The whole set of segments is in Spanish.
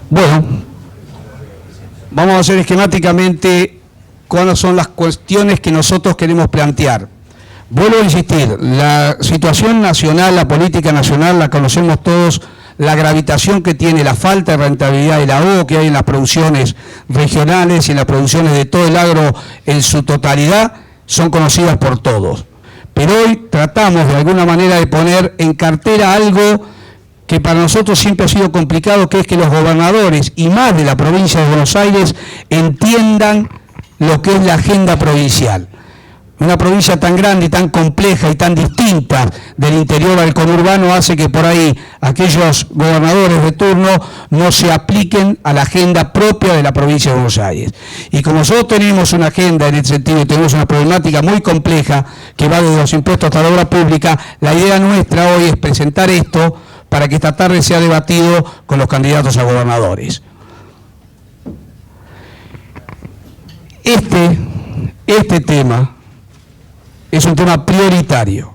Bueno, vamos a hacer esquemáticamente cuáles son las cuestiones que nosotros queremos plantear. Vuelvo a insistir, la situación nacional, la política nacional, la conocemos todos, la gravitación que tiene, la falta de rentabilidad y la ahogo que hay en las producciones regionales y en las producciones de todo el agro en su totalidad, son conocidas por todos. Pero hoy tratamos de alguna manera de poner en cartera algo que para nosotros siempre ha sido complicado, que es que los gobernadores, y más de la provincia de Buenos Aires, entiendan lo que es la agenda provincial. Una provincia tan grande y tan compleja y tan distinta del interior al conurbano hace que por ahí aquellos gobernadores de turno no se apliquen a la agenda propia de la provincia de Buenos Aires. Y como nosotros tenemos una agenda en ese sentido y tenemos una problemática muy compleja que va desde los impuestos hasta la obra pública, la idea nuestra hoy es presentar esto para que esta tarde sea debatido con los candidatos a gobernadores. Este tema es un tema prioritario.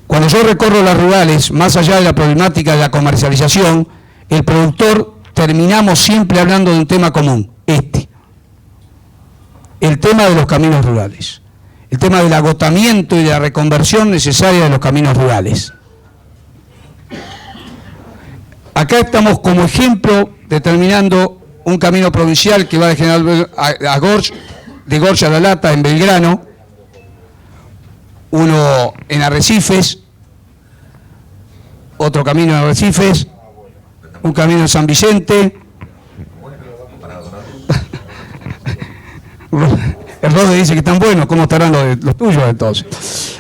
Cuando yo recorro las rurales, más allá de la problemática de la comercialización, el productor terminamos siempre hablando de un tema común, el tema de los caminos rurales, el tema del agotamiento y de la reconversión necesaria de los caminos rurales. Acá estamos como ejemplo determinando un camino provincial que va de General a Gorch, de Gorch a La Lata, en Belgrano, uno en Arrecifes, otro camino en Arrecifes, un camino en San Vicente. El Rode dice que están buenos, ¿cómo estarán los tuyos entonces?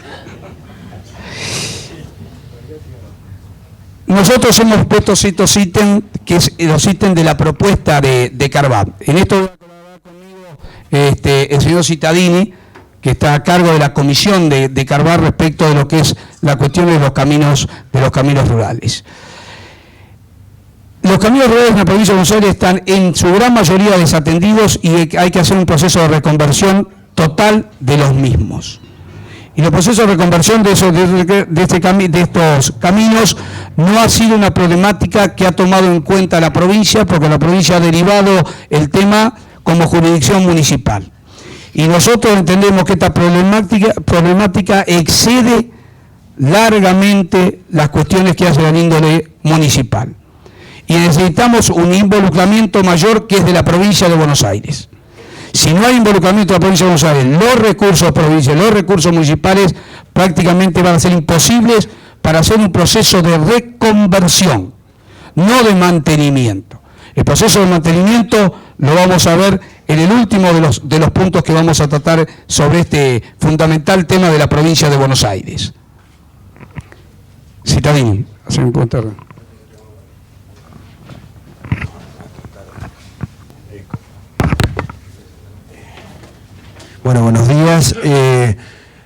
Nosotros hemos puesto estos ítems, que es los ítems de la propuesta de Carvajal. En esto va a colaborar conmigo el señor Cittadini, que está a cargo de la comisión de Carvajal respecto de lo que es la cuestión de los caminos rurales. Los caminos rurales en la provincia de Buenos Aires están en su gran mayoría desatendidos y hay que hacer un proceso de reconversión total de los mismos. Y el proceso de reconversión de estos caminos no ha sido una problemática que ha tomado en cuenta la provincia, porque la provincia ha derivado el tema como jurisdicción municipal. Y nosotros entendemos que esta problemática excede largamente las cuestiones que hacen la índole municipal. Y necesitamos un involucramiento mayor que es de la provincia de Buenos Aires. Si no hay involucramiento de la provincia de Buenos Aires, los recursos provinciales, los recursos municipales prácticamente van a ser imposibles para hacer un proceso de reconversión, no de mantenimiento. El proceso de mantenimiento lo vamos a ver en el último de los puntos que vamos a tratar sobre este fundamental tema de la provincia de Buenos Aires. Cittadini, haceme un comentario. Bueno, buenos días.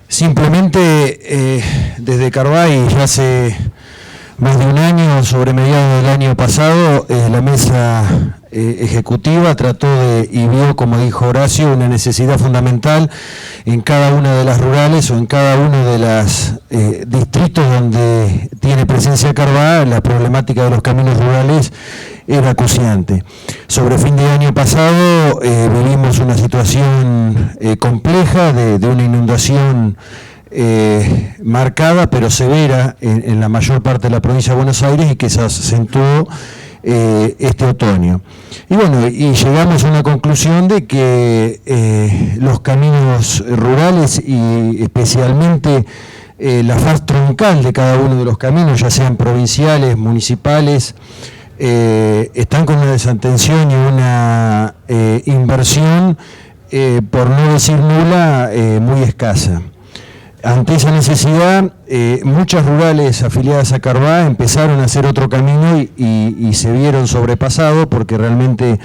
Simplemente desde Carvajal, ya hace más de un año, sobre mediados del año pasado, la mesa ejecutiva trató y vio, como dijo Horacio, una necesidad fundamental en cada una de las rurales o en cada uno de los distritos donde tiene presencia Carvajal. La problemática de los caminos rurales era acuciante. Sobre fin de año pasado vivimos una situación compleja de una inundación marcada pero severa en la mayor parte de la provincia de Buenos Aires y que se acentuó este otoño. Y bueno, y llegamos a una conclusión de que los caminos rurales y especialmente la faz troncal de cada uno de los caminos, ya sean provinciales, municipales, están con una desatención y una inversión, por no decir nula, muy escasa. Ante esa necesidad, muchas rurales afiliadas a Carvajal empezaron a hacer otro camino y se vieron sobrepasados porque realmente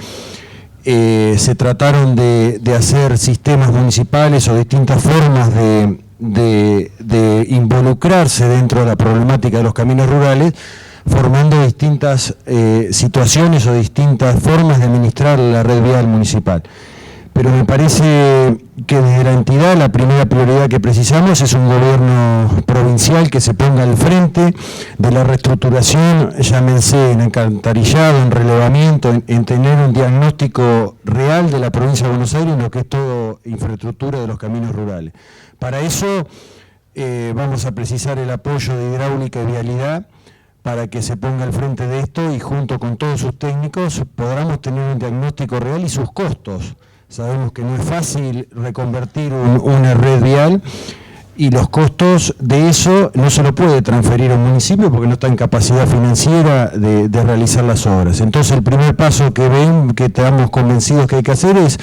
se trataron de hacer sistemas municipales o distintas formas de involucrarse dentro de la problemática de los caminos rurales, formando distintas situaciones o distintas formas de administrar la red vial municipal. pero me parece que desde la entidad la primera prioridad que precisamos es un gobierno provincial que se ponga al frente de la reestructuración, llámense en alcantarillado, en relevamiento, en tener un diagnóstico real de la provincia de Buenos Aires en lo que es todo infraestructura de los caminos rurales. Para eso vamos a precisar el apoyo de hidráulica y vialidad para que se ponga al frente de esto y junto con todos sus técnicos podamos tener un diagnóstico real y sus costos. Sabemos que no es fácil reconvertir una red vial y los costos de eso no se lo puede transferir a un municipio porque no está en capacidad financiera de realizar las obras. Entonces el primer paso que estamos convencidos que hay que hacer es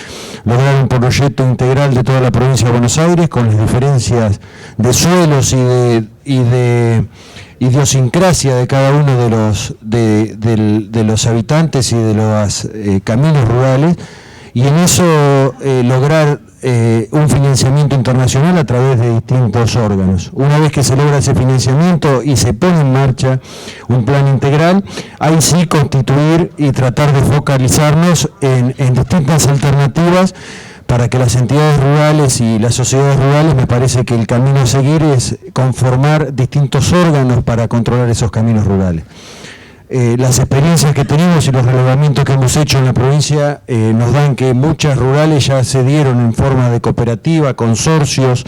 lograr un proyecto integral de toda la provincia de Buenos Aires con las diferencias de suelos y de idiosincrasia de cada uno de los habitantes y de los caminos rurales, y en eso lograr un financiamiento internacional a través de distintos órganos. Una vez que se logra ese financiamiento y se pone en marcha un plan integral, ahí sí constituir y tratar de focalizarnos en distintas alternativas para que las entidades rurales y las sociedades rurales, me parece que el camino a seguir es conformar distintos órganos para controlar esos caminos rurales. Las experiencias que tenemos y los relevamientos que hemos hecho en la provincia nos dan que muchas rurales ya se dieron en forma de cooperativa, consorcios,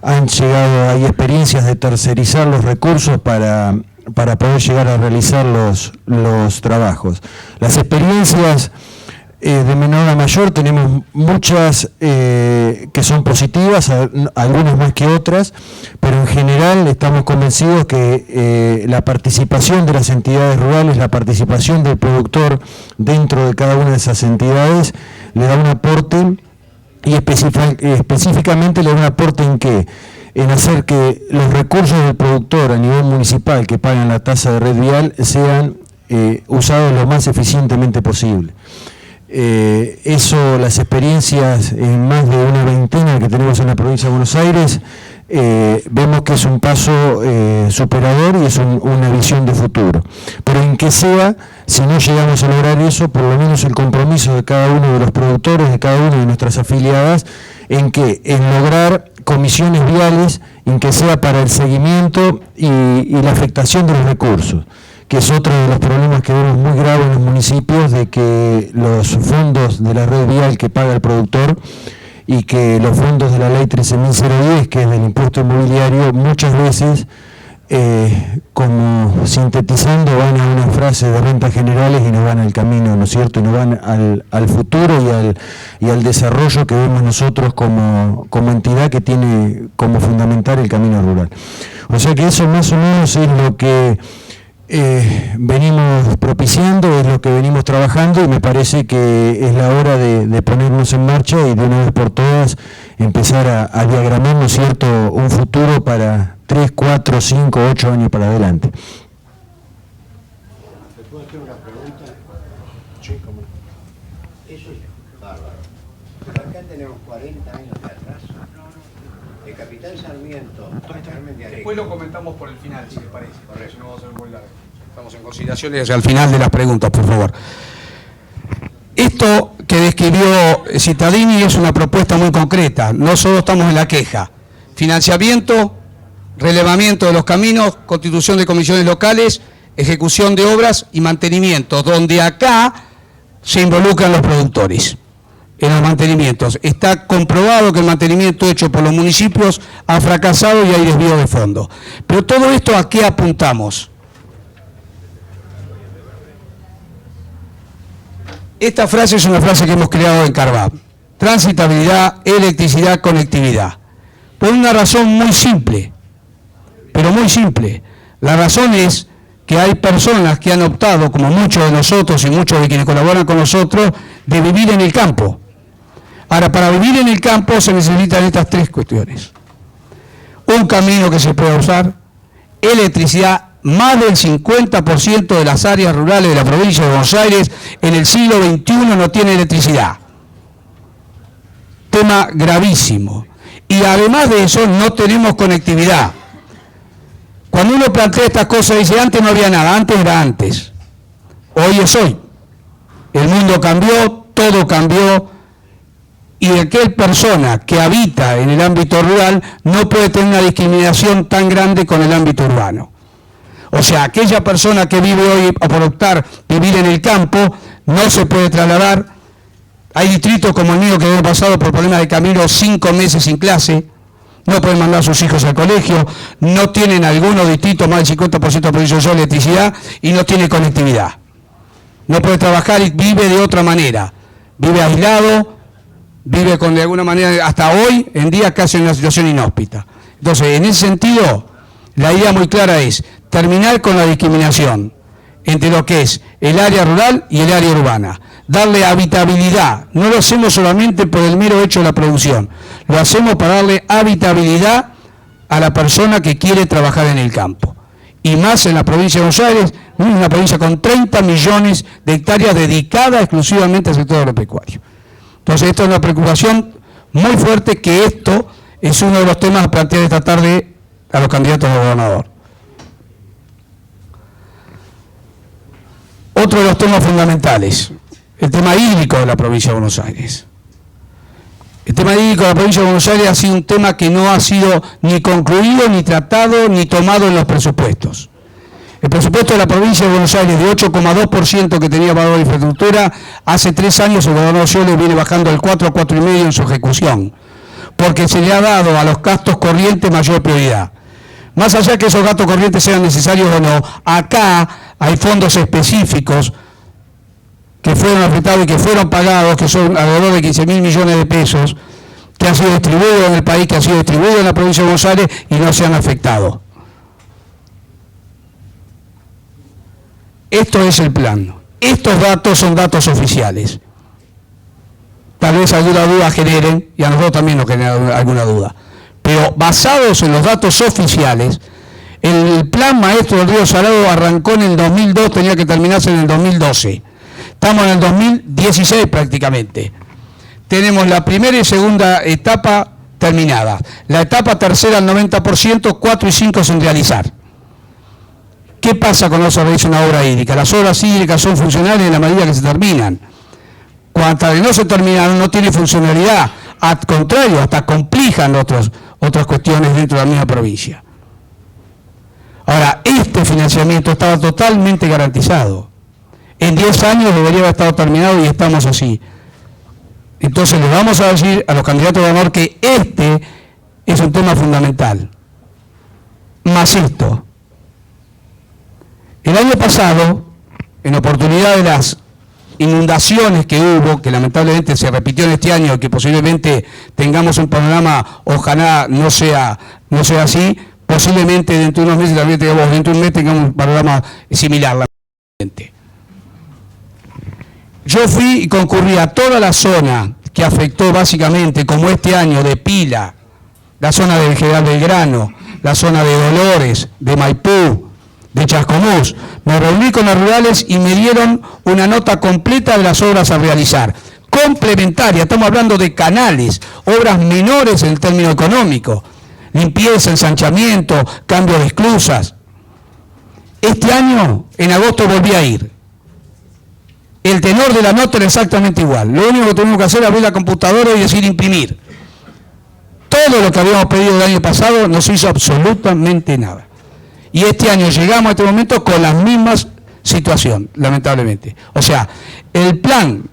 han llegado, hay experiencias de tercerizar los recursos para poder llegar a realizar los trabajos. Las experiencias de menor a mayor tenemos muchas que son positivas, algunas más que otras, pero en general estamos convencidos que la participación de las entidades rurales, la participación del productor dentro de cada una de esas entidades le da un aporte y específicamente le da un aporte en qué, en hacer que los recursos del productor a nivel municipal que pagan la tasa de red vial sean usados lo más eficientemente posible. Eso, las experiencias en más de una veintena que tenemos en la provincia de Buenos Aires, vemos que es un paso superador y es una visión de futuro. Pero en que sea, si no llegamos a lograr eso, por lo menos el compromiso de cada uno de los productores, de cada una de nuestras afiliadas, en lograr comisiones viales, en que sea para el seguimiento y la afectación de los recursos, que es otro de los problemas que vemos muy grave en los municipios, de que los fondos de la red vial que paga el productor y que los fondos de la ley 13.010, que es del impuesto inmobiliario, muchas veces, como sintetizando, van a una frase de rentas generales y no van al camino, ¿no es cierto?, y no van al futuro y al desarrollo que vemos nosotros como entidad que tiene como fundamental el camino rural. O sea que eso más o menos es lo que venimos propiciando, es lo que venimos trabajando, y me parece que es la hora de ponernos en marcha y de una vez por todas empezar a diagramar, ¿no es cierto?, un futuro para 3, 4, 5, 8 años para adelante. ¿Te puedo hacer una pregunta? Sí, cómo no. Eso es bárbaro. Pero acá tenemos 40 años de atraso. De Capitán Sarmiento a Carmen de Areco. Después lo comentamos por el final, si les parece. Correcto. Si no vamos a ser muy largo. Estamos en consideraciones al final de las preguntas, por favor. Esto que describió Cittadini es una propuesta muy concreta. No solo estamos en la queja. Financiamiento, relevamiento de los caminos, constitución de comisiones locales, ejecución de obras y mantenimiento, donde acá se involucran los productores. En los mantenimientos. Está comprobado que el mantenimiento hecho por los municipios ha fracasado y hay desvío de fondos. Pero todo esto, ¿a qué apuntamos? Esta frase es una frase que hemos creado en Carvab. Transitabilidad, electricidad, conectividad. Por una razón muy simple, pero muy simple. La razón es que hay personas que han optado, como muchos de nosotros y muchos de quienes colaboran con nosotros, de vivir en el campo. Ahora, para vivir en el campo se necesitan estas tres cuestiones. Un camino que se pueda usar, electricidad. Más del 50% de las áreas rurales de la provincia de Buenos Aires en el siglo XXI no tiene electricidad. Tema gravísimo. Y además de eso, no tenemos conectividad. Cuando uno plantea estas cosas, dice, antes no había nada, antes era antes. Hoy es hoy. El mundo cambió, todo cambió. y aquella persona que habita en el ámbito rural no puede tener una discriminación tan grande con el ámbito urbano. O sea, aquella persona que vive hoy por optar vivir en el campo no se puede trasladar. Hay distritos como el mío que hemos pasado por problemas de camino 5 meses sin clase, no pueden mandar a sus hijos al colegio, no tienen algunos distritos más del 50% de producción de electricidad y no tiene conectividad. No puede trabajar y vive de otra manera. Vive aislado, vive de alguna manera, hasta hoy en día casi en una situación inhóspita. Entonces, en ese sentido, la idea muy clara es terminar con la discriminación entre lo que es el área rural y el área urbana. Darle habitabilidad. No lo hacemos solamente por el mero hecho de la producción. Lo hacemos para darle habitabilidad a la persona que quiere trabajar en el campo. Y más en la provincia de Buenos Aires, una provincia con 30 millones de hectáreas dedicadas exclusivamente al sector agropecuario. Entonces, esto es una preocupación muy fuerte, que esto es uno de los temas a plantear esta tarde a los candidatos a gobernador. Otro de los temas fundamentales, el tema hídrico de la provincia de Buenos Aires. El tema hídrico de la provincia de Buenos Aires ha sido un tema que no ha sido ni concluido, ni tratado, ni tomado en los presupuestos. El presupuesto de la provincia de Buenos Aires, de 8,2% que tenía valor de infraestructura, hace 3 años el gobernador Scioli viene bajando del 4 a 4,5% en su ejecución, porque se le ha dado a los gastos corrientes mayor prioridad. Más allá de que esos gastos corrientes sean necesarios o no, acá hay fondos específicos que fueron afectados y que fueron pagados, que son alrededor de 15.000 millones de pesos, que han sido distribuidos en el país, que han sido distribuidos en la provincia de Buenos Aires y no se han afectado. Esto es el plan. Estos datos son datos oficiales. Tal vez alguna duda generen, y a nosotros también nos genera alguna duda. Pero basados en los datos oficiales, el plan maestro del Río Salado arrancó en el 2002, tenía que terminarse en el 2012. Estamos en el 2016 prácticamente. Tenemos la primera y segunda etapa terminada. La etapa tercera al 90%, 4 y 5 sin realizar. ¿Qué pasa cuando se realiza una obra hídrica? Las obras hídricas son funcionales en la medida que se terminan. Cuando no se terminan, no tiene funcionalidad. Al contrario, hasta complican otras cuestiones dentro de la misma provincia. Ahora, este financiamiento estaba totalmente garantizado. En 10 años debería haber estado terminado y estamos así. Entonces les vamos a decir a los candidatos de honor que este es un tema fundamental. Más esto. El año pasado, en oportunidad de las inundaciones que hubo, que lamentablemente se repitió en este año, que posiblemente tengamos un panorama, ojalá no sea así, posiblemente dentro de unos meses, también dentro de un mes tengamos un panorama similar. Yo fui y concurrí a toda la zona que afectó básicamente, como este año, de Pila, la zona del General Belgrano, la zona de Dolores, de Maipú, de Chascomús. Me reuní con los rurales y me dieron una nota completa de las obras a realizar. Complementaria, estamos hablando de canales, obras menores en el término económico, limpieza, ensanchamiento, cambio de esclusas. Este año, en agosto, volví a ir. El tenor de la nota era exactamente igual. Lo único que tuvimos que hacer es abrir la computadora y decir imprimir. Todo lo que habíamos pedido el año pasado no se hizo absolutamente nada. Y este año llegamos a este momento con la misma situación, lamentablemente. O sea, el plan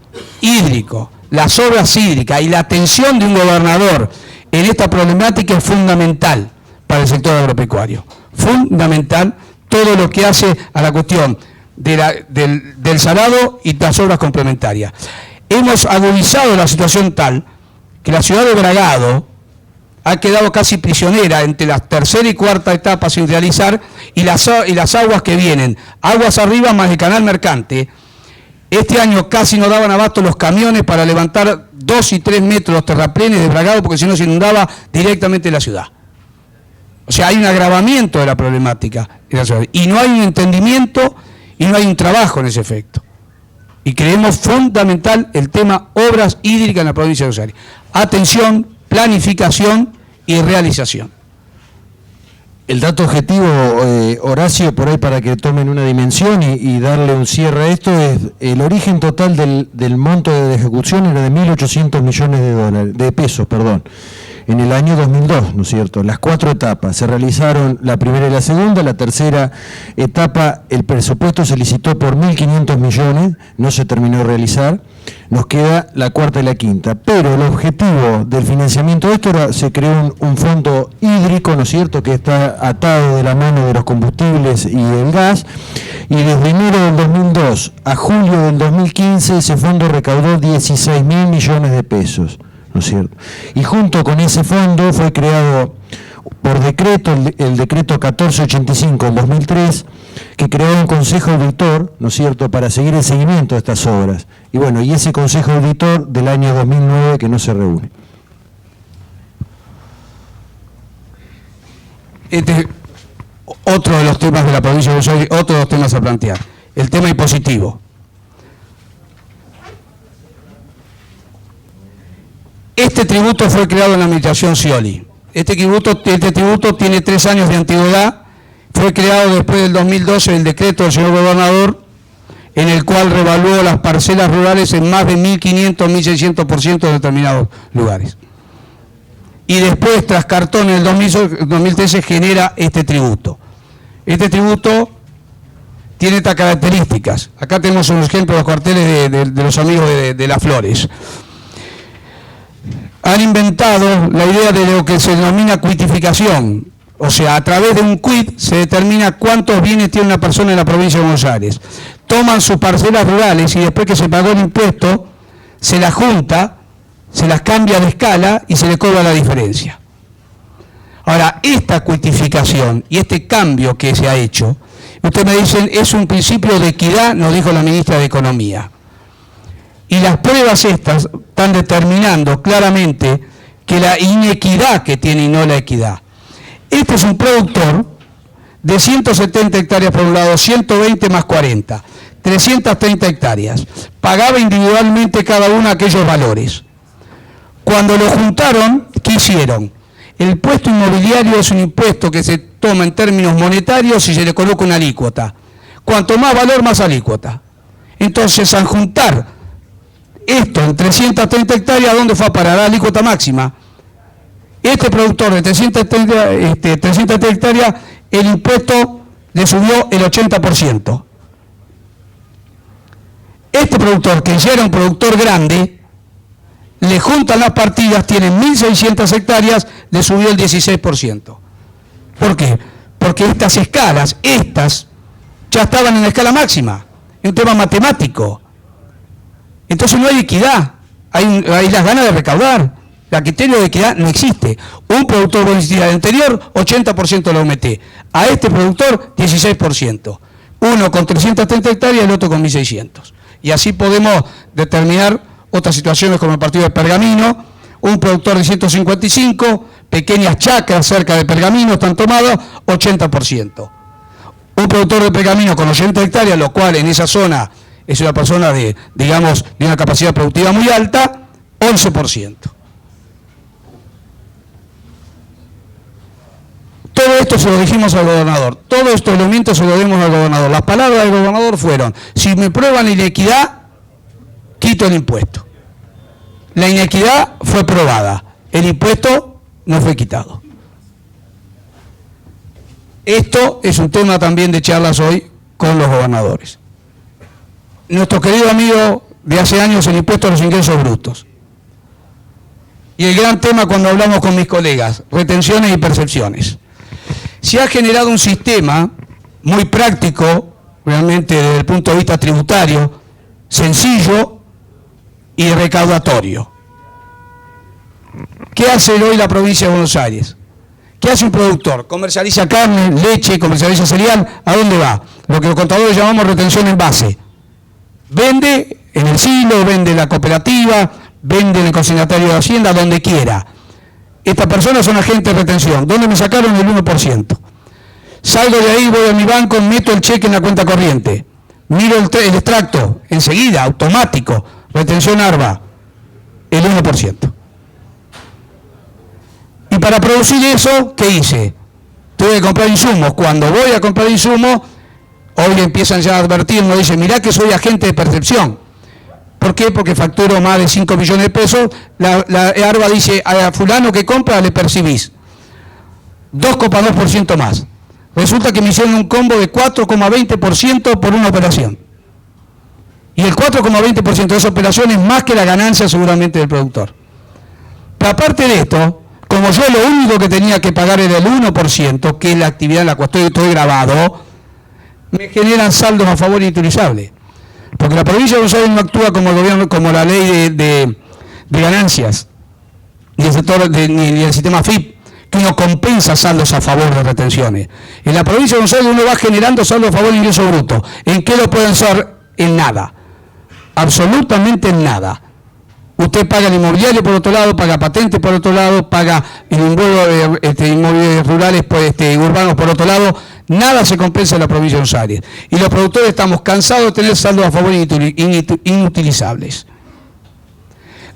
hídrico, las obras hídricas y la atención de un gobernador en esta problemática es fundamental para el sector agropecuario. Fundamental todo lo que hace a la cuestión del salado y las obras complementarias. Hemos agudizado la situación tal que la ciudad de Bragado ha quedado casi prisionera entre la tercera y cuarta etapa sin realizar y las aguas que vienen, aguas arriba más el canal mercante. Este año casi no daban abasto los camiones para levantar 2 y 3 metros los terraplenes de Bragado, porque si no se inundaba directamente la ciudad. O sea, hay un agravamiento de la problemática en la ciudad y no hay un entendimiento y no hay un trabajo en ese efecto. Y creemos fundamental el tema obras hídricas en la provincia de Buenos Aires. Atención, planificación y realización. El dato objetivo, Horacio, por ahí para que tomen una dimensión y darle un cierre a esto, es el origen total del monto de ejecución era de 1.800 millones de pesos, en el año 2002, ¿no es cierto? Las 4 etapas, se realizaron la primera y la segunda, la tercera etapa, el presupuesto se licitó por 1.500 millones, no se terminó de realizar, nos queda la cuarta y la quinta, pero el objetivo del financiamiento de esto era, se creó un fondo hídrico, ¿no es cierto?, que está atado de la mano de los combustibles y del gas, y desde enero del 2002 a julio del 2015 ese fondo recaudó 16.000 millones de pesos. ¿No es cierto? Y junto con ese fondo fue creado por decreto, el decreto 1485 del 2003, que creó un consejo auditor, ¿no es cierto?, para seguir el seguimiento de estas obras. Y bueno, y ese consejo auditor del año 2009 que no se reúne. Otro de los temas de la provincia de Buenos Aires, otro de los temas a plantear, el tema impositivo. Este tributo fue creado en la administración Scioli. Este tributo tiene 3 años de antigüedad, fue creado después del 2012 el decreto del señor gobernador, en el cual revaluó las parcelas rurales en más de 1.500, 1.600% en determinados lugares. Y después, tras cartón, en el 2013 genera este tributo. Este tributo tiene estas características. Acá tenemos un ejemplo de los carteles de los amigos de Las Flores. Han inventado la idea de lo que se denomina cuitificación, o sea, a través de un quit se determina cuántos bienes tiene una persona en la provincia de Buenos Aires. Toman sus parcelas rurales y después que se pagó el impuesto, se las junta, se las cambia de escala y se le cobra la diferencia. Ahora, esta cuitificación y este cambio que se ha hecho, ustedes me dicen, es un principio de equidad, nos dijo la ministra de Economía. Y las pruebas estas están determinando claramente que la inequidad que tiene y no la equidad. Este es un productor de 170 hectáreas por un lado, 120 más 40, 330 hectáreas. Pagaba individualmente cada uno aquellos valores. Cuando lo juntaron, ¿qué hicieron? El impuesto inmobiliario es un impuesto que se toma en términos monetarios y se le coloca una alícuota. Cuanto más valor, más alícuota. Entonces, al juntar esto en 330 hectáreas, ¿dónde fue a parar? La alícuota máxima. Este productor de 330 hectáreas, el impuesto le subió el 80%. Este productor, que ya era un productor grande, le juntan las partidas, tienen 1.600 hectáreas, le subió el 16%. ¿Por qué? Porque estas escalas, ya estaban en la escala máxima. Es un tema matemático. Entonces no hay equidad, hay las ganas de recaudar. El criterio de equidad no existe. Un productor beneficiario del anterior, 80% lo mete. A este productor, 16%. Uno con 330 hectáreas y el otro con 1.600. Y así podemos determinar otras situaciones como el partido de Pergamino. Un productor de 155, pequeñas chacras cerca de Pergamino están tomadas, 80%. Un productor de Pergamino con 80 hectáreas, lo cual en esa zona es una persona de una capacidad productiva muy alta, 11%. Todo esto se lo dijimos al gobernador, todos estos elementos se lo dimos al gobernador. Las palabras del gobernador fueron, si me prueban inequidad, quito el impuesto. La inequidad fue probada, el impuesto no fue quitado. Esto es un tema también de charlas hoy con los gobernadores. Nuestro querido amigo de hace años, el impuesto a los ingresos brutos. Y el gran tema cuando hablamos con mis colegas, retenciones y percepciones. Se ha generado un sistema muy práctico, realmente desde el punto de vista tributario, sencillo y recaudatorio. ¿Qué hace hoy la provincia de Buenos Aires? ¿Qué hace un productor? Comercializa carne, leche, comercializa cereal, ¿a dónde va? Lo que los contadores llamamos retención en base. Vende en el silo, vende en la cooperativa, vende en el consignatario de Hacienda, donde quiera. Estas personas son agentes de retención. ¿Dónde me sacaron el 1%? Salgo de ahí, voy a mi banco, meto el cheque en la cuenta corriente. Miro el extracto, enseguida, automático, retención ARBA, el 1%. Y para producir eso, ¿qué hice? tuve que comprar insumos. Cuando voy a comprar insumos, hoy empiezan ya a advertirnos, dicen, mirá que soy agente de percepción. ¿Por qué? Porque facturo más de 5 millones de pesos. La ARBA dice, a fulano que compra le percibís 2,2% más. Resulta que me hicieron un combo de 4,20% por una operación. Y el 4,20% de esa operación es más que la ganancia seguramente del productor. Pero aparte de esto, como yo lo único que tenía que pagar era el 1%, que es la actividad en la cual estoy grabado, me generan saldos a favor inutilizables. Porque la provincia de Buenos Aires no actúa como el gobierno, como la ley de ganancias, ni el sector ni el sistema FIP, que uno compensa saldos a favor de retenciones. En la provincia de Buenos Aires uno va generando saldos a favor de ingreso bruto. ¿En qué lo pueden ser? En nada. Absolutamente en nada. Usted paga el inmobiliario por otro lado, paga patente por otro lado, paga el inmobiliarios rurales, urbanos por otro lado. Nada se compensa en la provincia de Buenos Aires. Y los productores estamos cansados de tener saldos a favor inutilizables.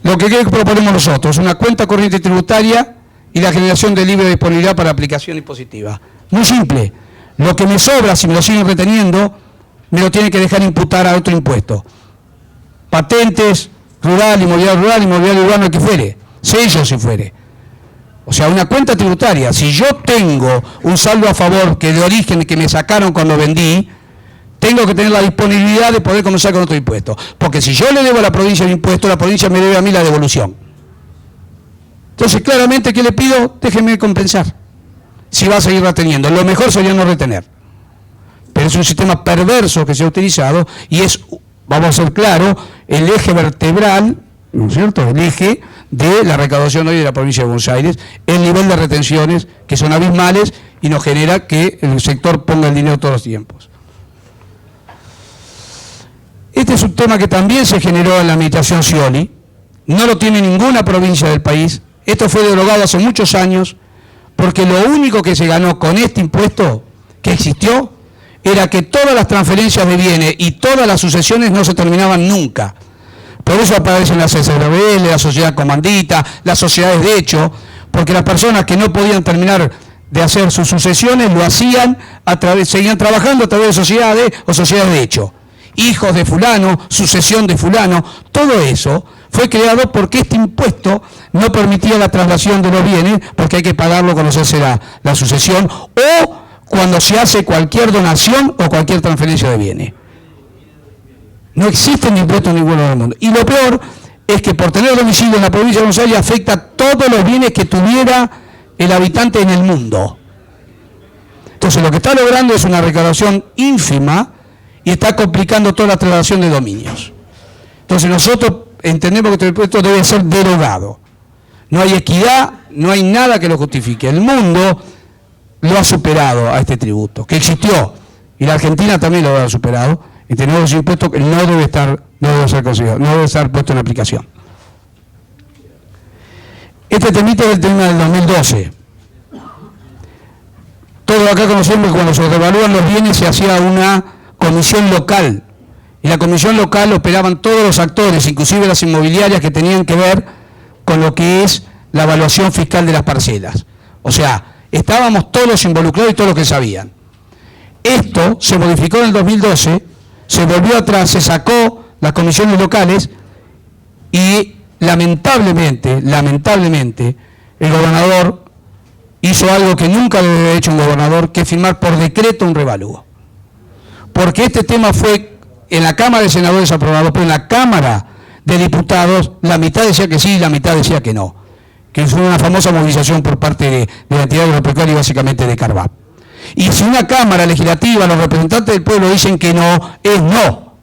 Lo que proponemos nosotros, una cuenta corriente tributaria y la generación de libre disponibilidad para aplicación impositiva. Muy simple. Lo que me sobra, si me lo siguen reteniendo, me lo tienen que dejar imputar a otro impuesto. Patentes, inmobiliario urbano, el que fuere. Sellos si fuere. O sea, una cuenta tributaria. Si yo tengo un saldo a favor que de origen que me sacaron cuando vendí, tengo que tener la disponibilidad de poder comenzar con otro impuesto. Porque si yo le debo a la provincia el impuesto, la provincia me debe a mí la devolución. Entonces, claramente, ¿qué le pido? Déjenme compensar. Si va a seguir reteniendo. Lo mejor sería no retener. Pero es un sistema perverso que se ha utilizado y es, vamos a ser claros, el eje vertebral, ¿no es cierto?, el eje de la recaudación hoy de la provincia de Buenos Aires, el nivel de retenciones que son abismales y nos genera que el sector ponga el dinero todos los tiempos. Este es un tema que también se generó en la administración Scioli, no lo tiene ninguna provincia del país, esto fue derogado hace muchos años, porque lo único que se ganó con este impuesto que existió era que todas las transferencias de bienes y todas las sucesiones no se terminaban nunca. Por eso aparecen las SRL, la sociedad comandita, las sociedades de hecho, porque las personas que no podían terminar de hacer sus sucesiones lo hacían, seguían trabajando a través de sociedades o sociedades de hecho. Hijos de fulano, sucesión de fulano, todo eso fue creado porque este impuesto no permitía la traslación de los bienes, porque hay que pagarlo cuando se hace la sucesión o cuando se hace cualquier donación o cualquier transferencia de bienes. No existe un impuesto en ningún lugar del mundo. Y lo peor es que por tener domicilio en la provincia de Buenos Aires afecta todos los bienes que tuviera el habitante en el mundo. Entonces lo que está logrando es una recaudación ínfima y está complicando toda la trasladación de dominios. Entonces nosotros entendemos que este impuesto debe ser derogado. No hay equidad, no hay nada que lo justifique. El mundo lo ha superado a este tributo, que existió, y la Argentina también lo ha superado, y tenemos un impuesto que no debe ser considerado, no debe estar puesto en aplicación. Este temita es el tema del 2012. Todos acá conocemos que cuando se revalúan los bienes se hacía una comisión local, y la comisión local operaban todos los actores, inclusive las inmobiliarias que tenían que ver con lo que es la evaluación fiscal de las parcelas. O sea, estábamos todos involucrados y todos los que sabían. Esto se modificó en el 2012, se volvió atrás, se sacó las comisiones locales y lamentablemente, el gobernador hizo algo que nunca debe haber hecho un gobernador, que es firmar por decreto un revalúo. Porque este tema fue en la Cámara de Senadores aprobado, pero en la Cámara de Diputados la mitad decía que sí y la mitad decía que no. Que fue una famosa movilización por parte de la entidad agropecuaria y básicamente de Carvap. Y si una Cámara Legislativa, los representantes del pueblo dicen que no, es no.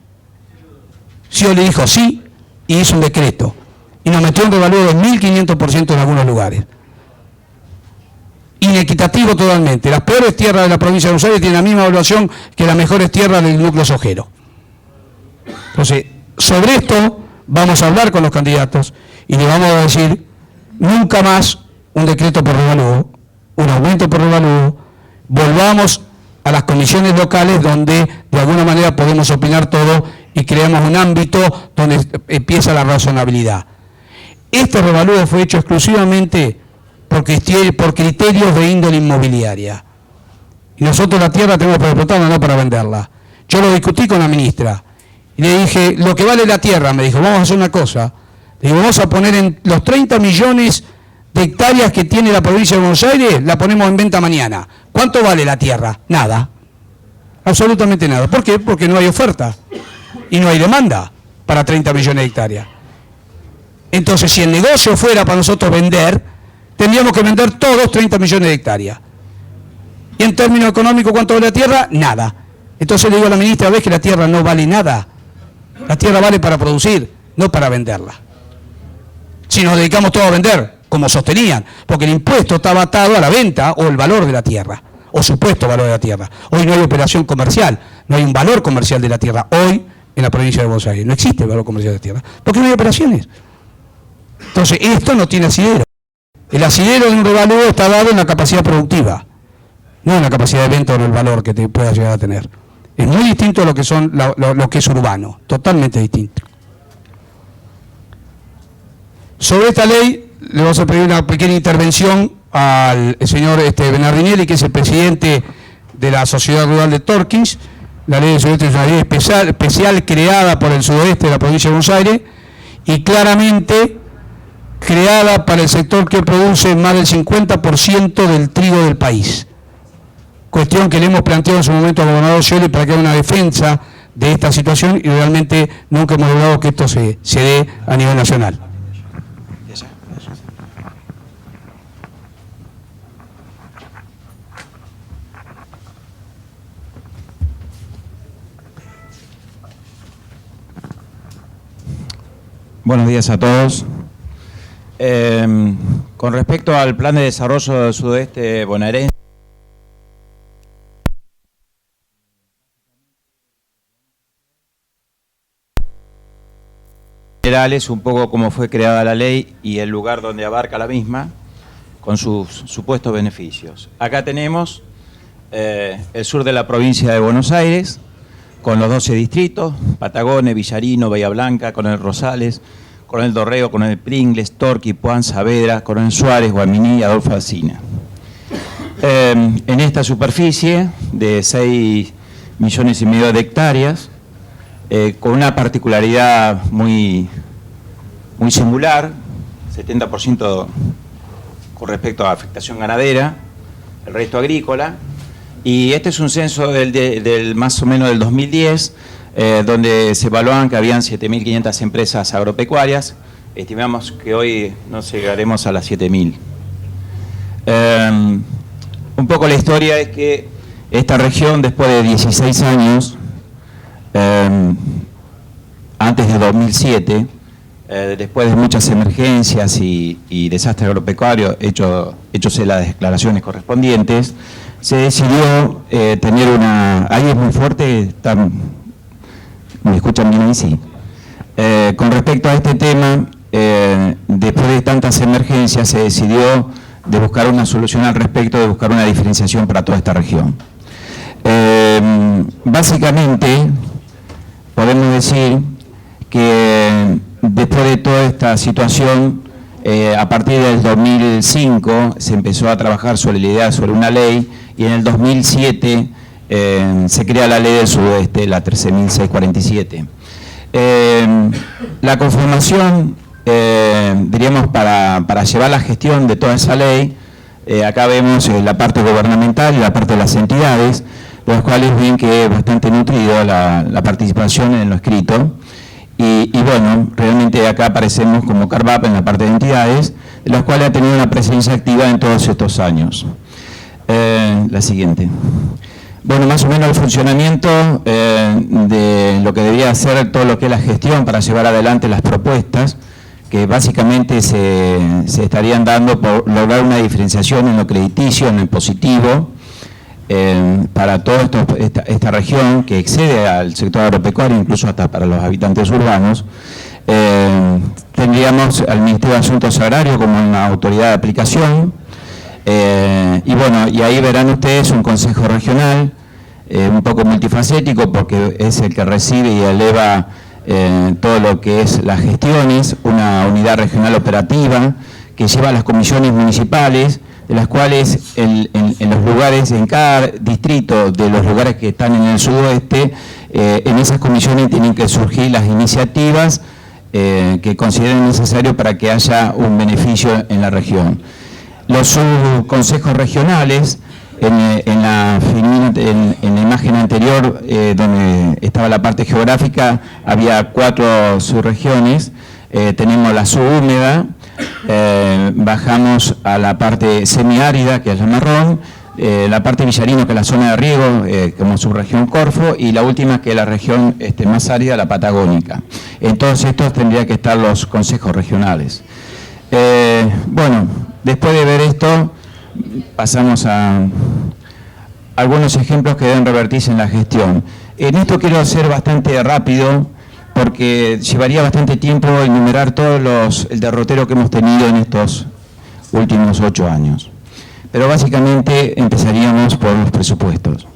Scioli le dijo sí y hizo un decreto. Y nos metió un revalúo de 1.500% en algunos lugares. Inequitativo totalmente. Las peores tierras de la provincia de Buenos Aires tienen la misma evaluación que las mejores tierras del núcleo sojero. Entonces, sobre esto vamos a hablar con los candidatos y le vamos a decir nunca más un decreto por revalúo, un aumento por revalúo, volvamos a las comisiones locales donde de alguna manera podemos opinar todo y creamos un ámbito donde empieza la razonabilidad. Este revalúo fue hecho exclusivamente por criterios de índole inmobiliaria. Y nosotros la tierra tenemos para explotarla, no para venderla. Yo lo discutí con la ministra y le dije, lo que vale la tierra, me dijo, vamos a hacer una cosa. Le digo, vamos a poner en los 30 millones de hectáreas que tiene la provincia de Buenos Aires, la ponemos en venta mañana. ¿Cuánto vale la tierra? Nada. Absolutamente nada. ¿Por qué? Porque no hay oferta y no hay demanda para 30 millones de hectáreas. Entonces, si el negocio fuera para nosotros vender, tendríamos que vender todos 30 millones de hectáreas. Y en términos económicos, ¿cuánto vale la tierra? Nada. Entonces le digo a la ministra, ¿ves que la tierra no vale nada? La tierra vale para producir, no para venderla. Si nos dedicamos todos a vender, como sostenían, porque el impuesto estaba atado a la venta o el valor de la tierra, o supuesto valor de la tierra. Hoy no hay operación comercial, no hay un valor comercial de la tierra. Hoy, en la provincia de Buenos Aires, no existe el valor comercial de la tierra, porque no hay operaciones. Entonces, esto no tiene asidero. El asidero de un revalúo está dado en la capacidad productiva, no en la capacidad de venta o en el valor que te pueda llegar a tener. Es muy distinto a lo que son lo que es urbano, totalmente distinto. Sobre esta ley le vamos a pedir una pequeña intervención al señor Bernardinelli, que es el presidente de la Sociedad Rural de Torkins. La ley del sudeste es una ley especial creada por el sudoeste de la provincia de Buenos Aires y claramente creada para el sector que produce más del 50% del trigo del país. Cuestión que le hemos planteado en su momento al gobernador Scioli para que haya una defensa de esta situación y realmente nunca hemos logrado que esto se dé a nivel nacional. Buenos días a todos. Con respecto al plan de desarrollo del sudeste bonaerense, generales, un poco cómo fue creada la ley y el lugar donde abarca la misma, con sus supuestos beneficios. Acá tenemos el sur de la provincia de Buenos Aires, con los 12 distritos, Patagones, Villarino, Bahía Blanca, Coronel Rosales, Coronel Dorrego, Coronel Pringles, Torqui, Puan, Saavedra, Coronel Suárez, Guaminí y Adolfo Alsina. En esta superficie de 6,5 millones de hectáreas, con una particularidad muy singular, 70% con respecto a afectación ganadera, el resto agrícola. Y este es un censo del más o menos del 2010, donde se evaluaban que habían 7.500 empresas agropecuarias. Estimamos que hoy no llegaremos a las 7.000. Un poco la historia es que esta región, después de 16 años, antes de 2007, después de muchas emergencias y desastres agropecuarios, hechos las declaraciones correspondientes, se decidió tener una... Ahí es muy fuerte, ¿me escuchan bien ahí? Sí. Con respecto a este tema, después de tantas emergencias, se decidió de buscar una solución al respecto, de buscar una diferenciación para toda esta región. Básicamente, podemos decir que después de toda esta situación, a partir del 2005 se empezó a trabajar sobre la idea sobre una ley y en el 2007 se crea la ley del sudeste, la 13.647. La conformación, diríamos, para llevar la gestión de toda esa ley, acá vemos la parte gubernamental y la parte de las entidades, los cuales ven que es bastante nutrido la participación en lo escrito. Y bueno, realmente acá aparecemos como CARVAP en la parte de entidades, de las cuales ha tenido una presencia activa en todos estos años. La siguiente. Bueno, más o menos el funcionamiento de lo que debería ser todo lo que es la gestión para llevar adelante las propuestas, que básicamente se estarían dando por lograr una diferenciación en lo crediticio, en el positivo, para toda esta región que excede al sector agropecuario, incluso hasta para los habitantes urbanos. Tendríamos al Ministerio de Asuntos Agrarios como una autoridad de aplicación, y bueno, y ahí verán ustedes un consejo regional un poco multifacético, porque es el que recibe y eleva todo lo que es las gestiones, una unidad regional operativa que lleva a las comisiones municipales de las cuales en los lugares, en cada distrito de los lugares que están en el sudoeste, en esas comisiones tienen que surgir las iniciativas que consideren necesario para que haya un beneficio en la región. Los subconsejos regionales, en la imagen anterior, donde estaba la parte geográfica, había 4 subregiones. Tenemos la subhúmeda, bajamos a la parte semiárida, que es la marrón, la parte Villarino, que es la zona de riego, como subregión Corfo, y la última, que es la región más árida, la patagónica. En todos estos tendría que estar los consejos regionales. Bueno, después de ver esto, pasamos a algunos ejemplos que deben revertirse en la gestión. En esto quiero ser bastante rápido, porque llevaría bastante tiempo enumerar el derrotero que hemos tenido en estos últimos 8 años. Pero básicamente empezaríamos por los presupuestos.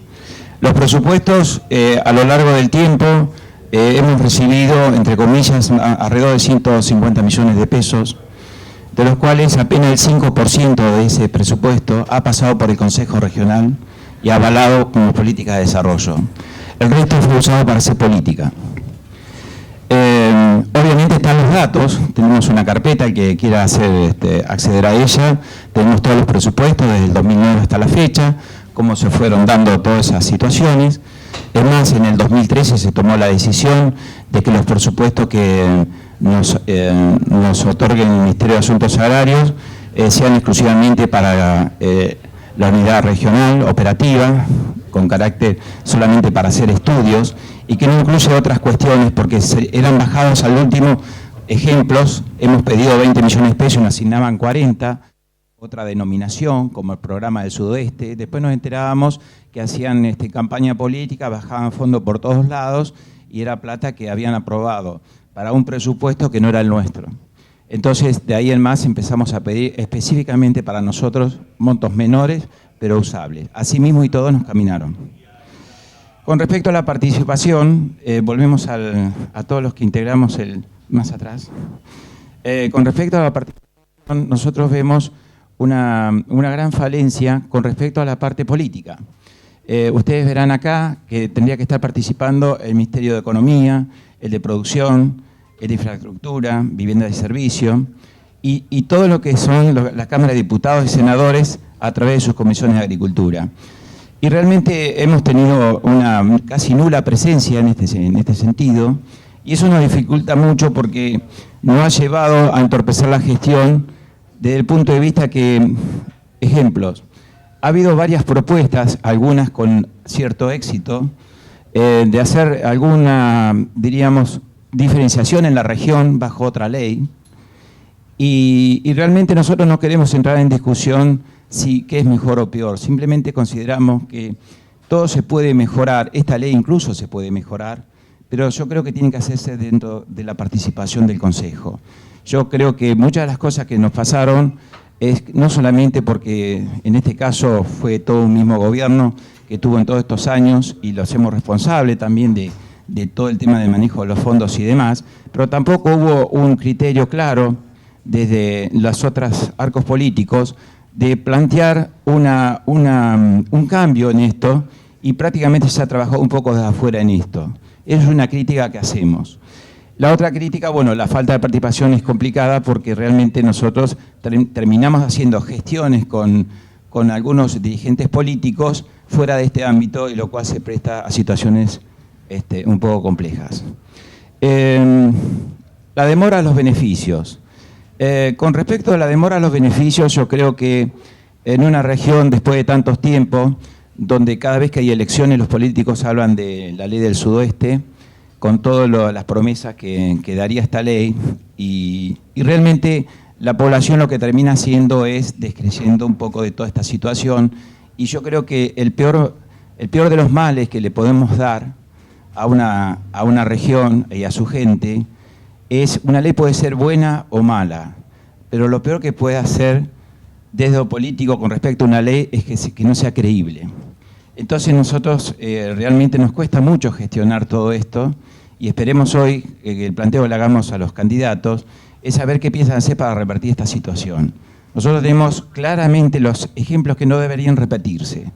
Los presupuestos, a lo largo del tiempo, hemos recibido, entre comillas, alrededor de 150 millones de pesos, de los cuales apenas el 5% de ese presupuesto ha pasado por el Consejo Regional y avalado como política de desarrollo. El resto fue usado para hacer política. Obviamente están los datos, tenemos una carpeta, el que quiera acceder a ella, tenemos todos los presupuestos desde el 2009 hasta la fecha, cómo se fueron dando todas esas situaciones. Es más, en el 2013 se tomó la decisión de que los presupuestos que nos otorgue el Ministerio de Asuntos Agrarios sean exclusivamente para la unidad regional operativa, con carácter solamente para hacer estudios, y que no incluye otras cuestiones, porque eran bajados al último. Ejemplos, hemos pedido 20 millones de pesos y nos asignaban 40, otra denominación, como el programa del sudoeste. Después nos enterábamos que hacían campaña política, bajaban fondos por todos lados, y era plata que habían aprobado para un presupuesto que no era el nuestro. Entonces, de ahí en más empezamos a pedir específicamente para nosotros montos menores, pero usables. Asimismo, y todos nos caminaron. Con respecto a la participación, volvemos a todos los que integramos más atrás. Con respecto a la participación, nosotros vemos una gran falencia con respecto a la parte política. Ustedes verán acá que tendría que estar participando el Ministerio de Economía, el de Producción, el de Infraestructura, Vivienda y Servicio, y todo lo que son la Cámara de Diputados y Senadores a través de sus comisiones de Agricultura. Y realmente hemos tenido una casi nula presencia en este sentido, y eso nos dificulta mucho porque nos ha llevado a entorpecer la gestión desde el punto de vista que, ejemplos, ha habido varias propuestas, algunas con cierto éxito, de hacer alguna, diríamos, diferenciación en la región bajo otra ley, y realmente nosotros no queremos entrar en discusión si qué es mejor o peor. Simplemente consideramos que todo se puede mejorar, esta ley incluso se puede mejorar, pero yo creo que tiene que hacerse dentro de la participación del Consejo. Yo creo que muchas de las cosas que nos pasaron es no solamente porque en este caso fue todo un mismo gobierno que tuvo en todos estos años y lo hacemos responsable también de todo el tema del manejo de los fondos y demás, pero tampoco hubo un criterio claro desde los otros arcos políticos de plantear un cambio en esto, y prácticamente se ha trabajado un poco desde afuera en esto. Es una crítica que hacemos. La otra crítica, bueno, la falta de participación es complicada porque realmente nosotros terminamos haciendo gestiones con algunos dirigentes políticos fuera de este ámbito, y lo cual se presta a situaciones un poco complejas. La demora a los beneficios. Con respecto a la demora a los beneficios, yo creo que en una región, después de tantos tiempos, donde cada vez que hay elecciones los políticos hablan de la ley del sudoeste, con todas las promesas que daría esta ley, y realmente la población lo que termina haciendo es descreyendo un poco de toda esta situación, y yo creo que el peor de los males que le podemos dar a una región y a su gente es, una ley puede ser buena o mala, pero lo peor que puede hacer desde lo político con respecto a una ley es que no sea creíble. Entonces nosotros realmente nos cuesta mucho gestionar todo esto, y esperemos hoy que el planteo que le hagamos a los candidatos es saber qué piensan hacer para revertir esta situación. nosotros tenemos claramente los ejemplos que no deberían repetirse.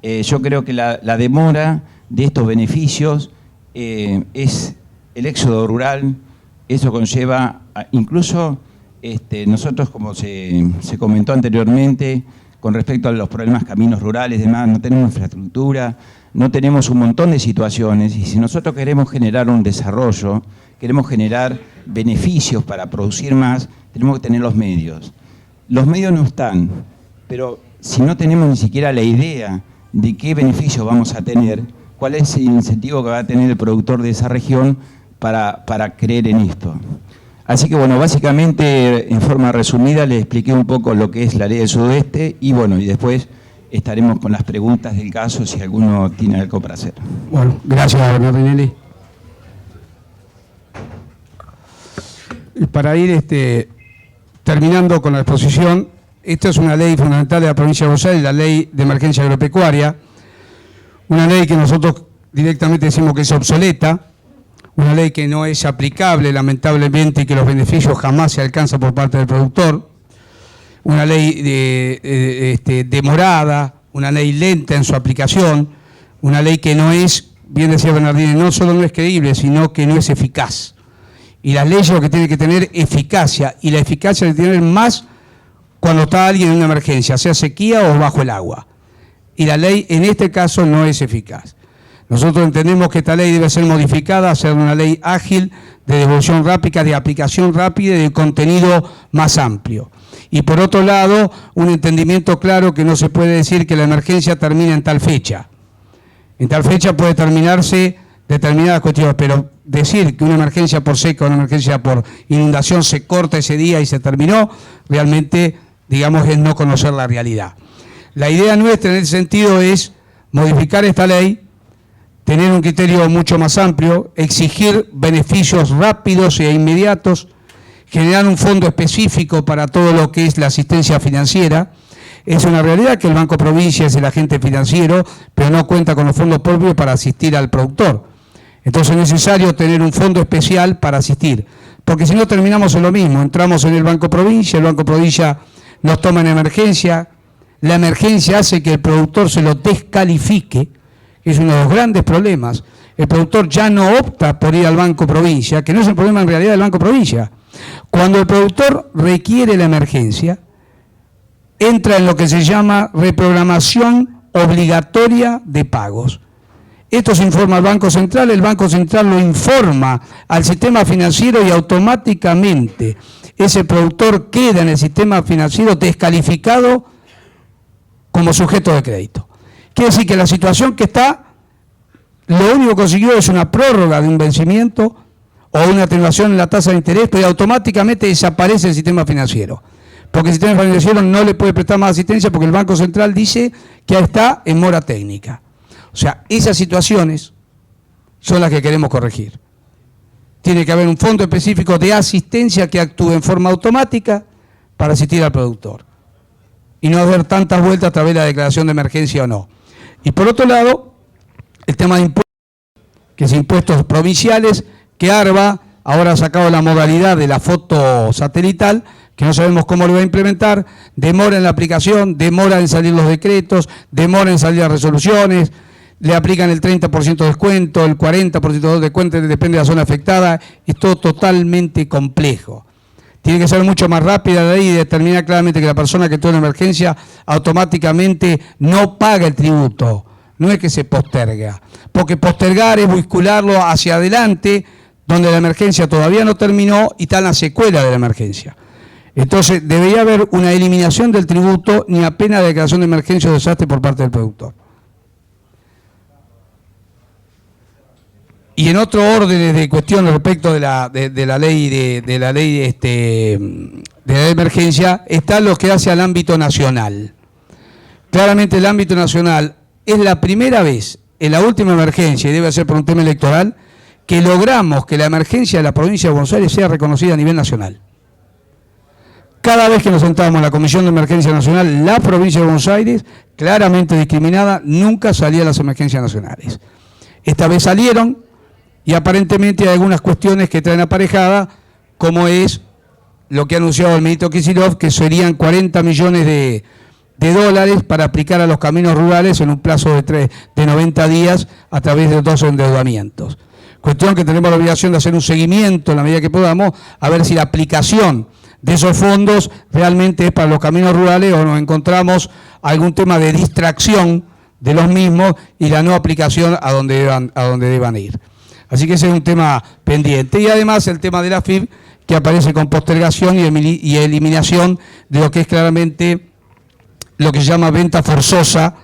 Yo creo que la demora de estos beneficios es el éxodo rural, eso conlleva, incluso nosotros, como se comentó anteriormente, con respecto a los problemas caminos rurales y demás, no tenemos infraestructura, no tenemos un montón de situaciones, y si nosotros queremos generar un desarrollo, queremos generar beneficios para producir más, tenemos que tener los medios. Los medios no están, pero si no tenemos ni siquiera la idea de qué beneficio vamos a tener, cuál es el incentivo que va a tener el productor de esa región para creer en esto. Así que bueno, básicamente en forma resumida le expliqué un poco lo que es la ley del Sudeste y bueno, y después estaremos con las preguntas del caso si alguno tiene algo para hacer. Bueno, gracias, Bernardinelli. Y para ir terminando con la exposición, esta es una ley fundamental de la provincia de Buenos Aires, la ley de emergencia agropecuaria, una ley que nosotros directamente decimos que es obsoleta, una ley que no es aplicable, lamentablemente, y que los beneficios jamás se alcanzan por parte del productor, una ley demorada, una ley lenta en su aplicación, una ley que no es, bien decía Bernardini, no solo no es creíble, sino que no es eficaz. Y las leyes lo que tienen que tener eficacia, y la eficacia la tienen más cuando está alguien en una emergencia, sea sequía o bajo el agua. Y la ley en este caso no es eficaz. Nosotros entendemos que esta ley debe ser modificada, ser una ley ágil, de devolución rápida, de aplicación rápida y de contenido más amplio. Y por otro lado, un entendimiento claro que no se puede decir que la emergencia termina en tal fecha. En tal fecha puede terminarse determinadas cuestiones, pero decir que una emergencia por seca o una emergencia por inundación se corta ese día y se terminó, realmente, digamos, es no conocer la realidad. La idea nuestra en ese sentido es modificar esta ley, tener un criterio mucho más amplio, exigir beneficios rápidos e inmediatos, generar un fondo específico para todo lo que es la asistencia financiera. Es una realidad que el Banco Provincia es el agente financiero, pero no cuenta con los fondos propios para asistir al productor. Entonces es necesario tener un fondo especial para asistir, porque si no terminamos en lo mismo, entramos en el Banco Provincia, el Banco Provincia nos toma en emergencia, la emergencia hace que el productor se lo descalifique, es uno de los grandes problemas. El productor ya no opta por ir al Banco Provincia, que no es el problema en realidad del Banco Provincia. Cuando el productor requiere la emergencia, entra en lo que se llama reprogramación obligatoria de pagos. Esto se informa al Banco Central, el Banco Central lo informa al sistema financiero y automáticamente ese productor queda en el sistema financiero descalificado como sujeto de crédito. Quiere decir que la situación que está, lo único que consiguió es una prórroga de un vencimiento o una atenuación en la tasa de interés, pero automáticamente desaparece el sistema financiero. Porque el sistema financiero no le puede prestar más asistencia porque el Banco Central dice que está en mora técnica. O sea, esas situaciones son las que queremos corregir. Tiene que haber un fondo específico de asistencia que actúe en forma automática para asistir al productor. Y no haber tantas vueltas a través de la declaración de emergencia o no. Y por otro lado, el tema de impuestos, que es impuestos provinciales, que ARBA ahora ha sacado la modalidad de la foto satelital, que no sabemos cómo lo va a implementar, demora en la aplicación, demora en salir los decretos, demora en salir las resoluciones, le aplican el 30% de descuento, el 40% de descuento, depende de la zona afectada, es todo totalmente complejo. Tiene que ser mucho más rápida de ahí y determinar claramente que la persona que tuvo una emergencia automáticamente no paga el tributo, no es que se posterga, porque postergar es vincularlo hacia adelante, donde la emergencia todavía no terminó y está en la secuela de la emergencia. Entonces, debería haber una eliminación del tributo ni apenas declaración de emergencia o desastre por parte del productor. Y en otro orden de cuestiones respecto de la ley de emergencia, está lo que hace al ámbito nacional. Claramente el ámbito nacional es la primera vez en la última emergencia, y debe ser por un tema electoral, que logramos que la emergencia de la provincia de Buenos Aires sea reconocida a nivel nacional. Cada vez que nos sentábamos en la Comisión de Emergencia Nacional, la provincia de Buenos Aires, claramente discriminada, nunca salía a las emergencias nacionales. Esta vez salieron y aparentemente hay algunas cuestiones que traen aparejada, como es lo que ha anunciado el ministro Kicillof, que serían 40 millones de dólares para aplicar a los caminos rurales en un plazo de 90 días a través de 2 endeudamientos. Cuestión que tenemos la obligación de hacer un seguimiento en la medida que podamos, a ver si la aplicación de esos fondos realmente es para los caminos rurales o nos encontramos algún tema de distracción de los mismos y la no aplicación a donde deban ir. Así que ese es un tema pendiente. Y además el tema de la FIB, que aparece con postergación y eliminación de lo que es claramente lo que se llama venta forzosa,